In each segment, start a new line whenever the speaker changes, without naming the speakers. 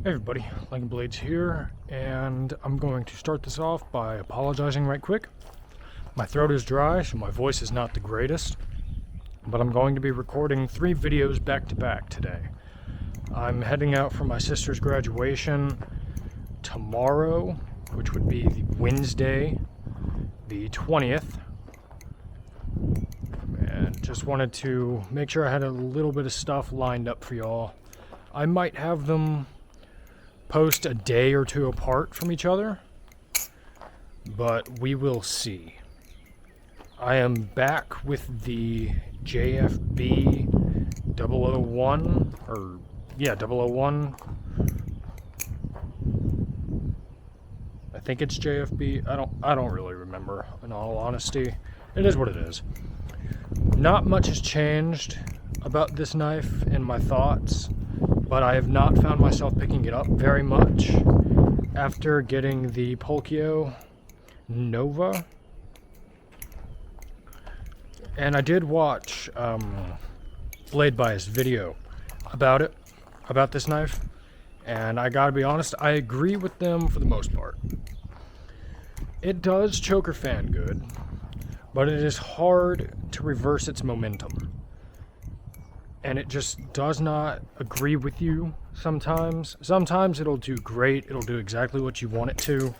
Hey everybody, Lincoln Blades here, and I'm going to start this off by apologizing right quick. My throat is dry, so my voice is not the greatest, but I'm going to be recording 3 videos back to back today. I'm heading out for my sister's graduation tomorrow, which would be the Wednesday, the 20th, and just wanted to make sure I had a little bit of stuff lined up for y'all. I might have them post a day or two apart from each other, but we will see. I am back with the JFB 001, or yeah, 001. I think it's JFB. I don't really remember, in all honesty. It is what it is. Not much has changed about this knife in my thoughts, but I have not found myself picking it up very much after getting the Polkio Nova. And I did watch Blade Bias video about this knife, and I gotta be honest, I agree with them for the most part. It does choker fan good, but it is hard to reverse its momentum. And it just does not agree with you sometimes. Sometimes it'll do great, it'll do exactly what you want it to.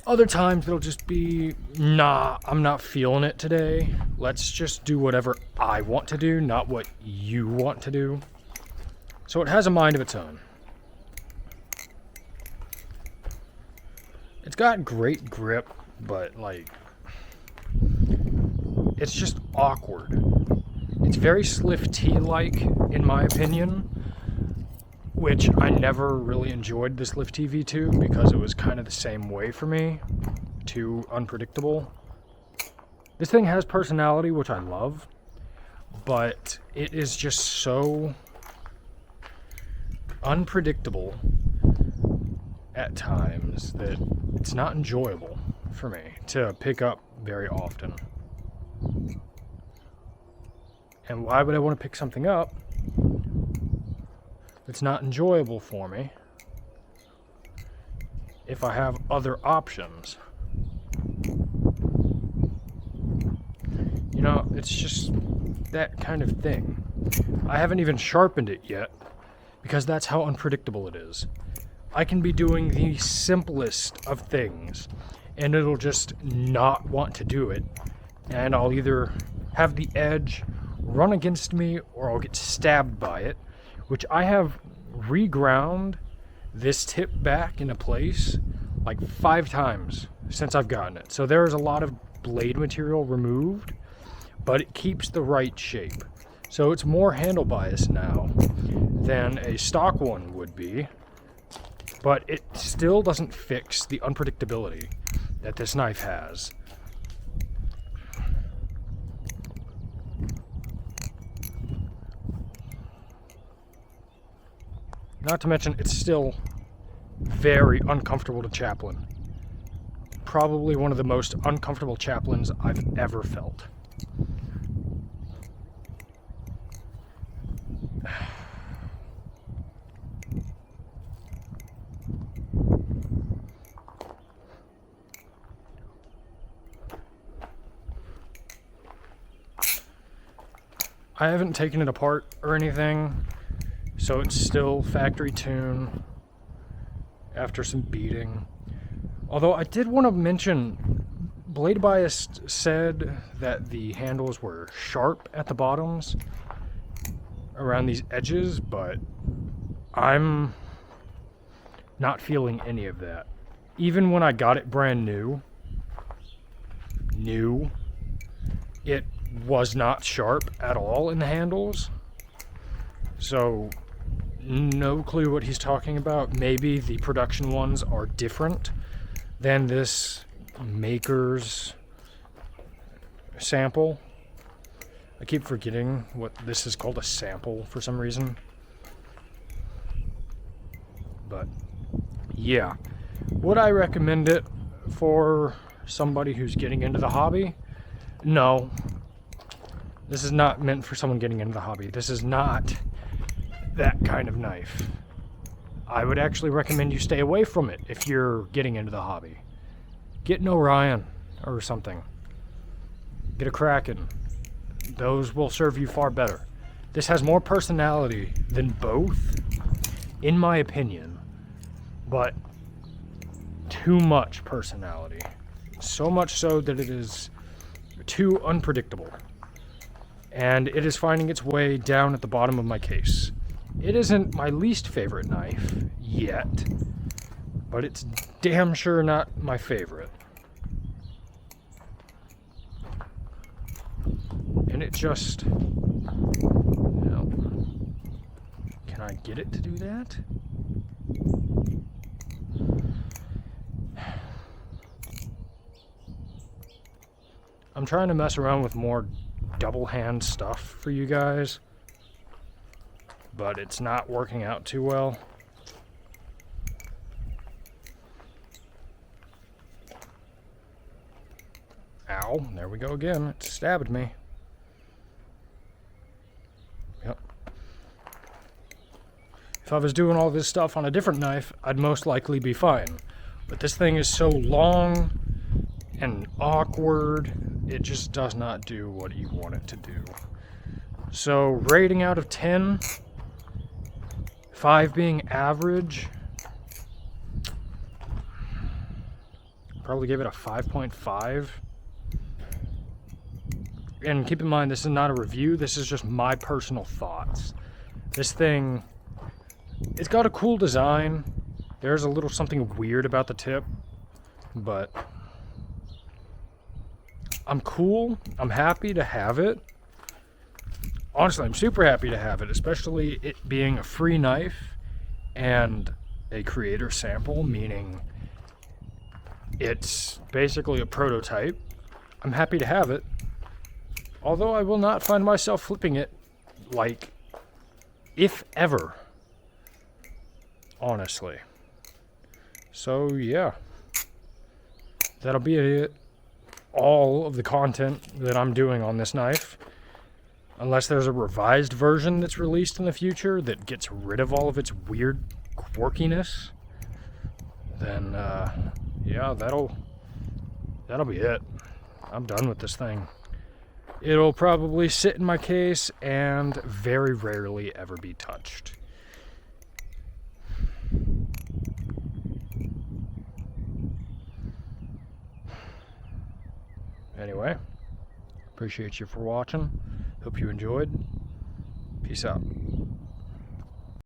Other times it'll just be, nah, I'm not feeling it today. Let's just do whatever I want to do, not what you want to do. So it has a mind of its own. It's got great grip, but like, it's just awkward. It's very Sliff T-like, in my opinion, which I never really enjoyed the Sliff T V2 because it was kind of the same way for me. Too unpredictable. This thing has personality, which I love, but it is just so unpredictable at times that it's not enjoyable for me to pick up very often. And why would I want to pick something up that's not enjoyable for me if I have other options? You know, it's just that kind of thing. I haven't even sharpened it yet because that's how unpredictable it is. I can be doing the simplest of things and it'll just not want to do it, and I'll either have the edge run against me or I'll get stabbed by it, which I have reground this tip back into place like 5 times since I've gotten it. So there is a lot of blade material removed, but it keeps the right shape. So it's more handle bias now than a stock one would be, but it still doesn't fix the unpredictability that this knife has. Not to mention, it's still very uncomfortable to chaplain. Probably one of the most uncomfortable chaplains I've ever felt. I haven't taken it apart or anything, so it's still factory tune after some beating. Although I did want to mention, Blade Bias said that the handles were sharp at the bottoms around these edges, but I'm not feeling any of that. Even when I got it brand new, it was not sharp at all in the handles. So no clue what he's talking about. Maybe the production ones are different than this maker's sample. I keep forgetting what this is called, a sample, for some reason. But yeah, would I recommend it for somebody who's getting into the hobby? No. This is not meant for someone getting into the hobby. This is not that kind of knife. I would actually recommend you stay away from it if you're getting into the hobby. Get an Orion or something. Get a Kraken. Those will serve you far better. This has more personality than both, in my opinion, but too much personality. So much so that it is too unpredictable. And it is finding its way down at the bottom of my case. It isn't my least favorite knife yet, but it's damn sure not my favorite. And it just, you know, can I get it to do that? I'm trying to mess around with more double hand stuff for you guys, but it's not working out too well. Ow, there we go again. It stabbed me. Yep. If I was doing all this stuff on a different knife, I'd most likely be fine. But this thing is so long and awkward, it just does not do what you want it to do. So, rating out of 10, 5 being average, probably give it a 5.5. And keep in mind, this is not a review, this is just my personal thoughts. This thing, it's got a cool design. There's a little something weird about the tip, but I'm cool. I'm happy to have it. Honestly, I'm super happy to have it, especially it being a free knife and a creator sample, meaning it's basically a prototype. I'm happy to have it, although I will not find myself flipping it, like, if ever, honestly. So, yeah. That'll be it. All of the content that I'm doing on this knife, unless there's a revised version that's released in the future that gets rid of all of its weird quirkiness, then yeah, that'll be it. I'm done with this thing. It'll probably sit in my case and very rarely ever be touched. Anyway, appreciate you for watching. Hope you enjoyed. Peace out.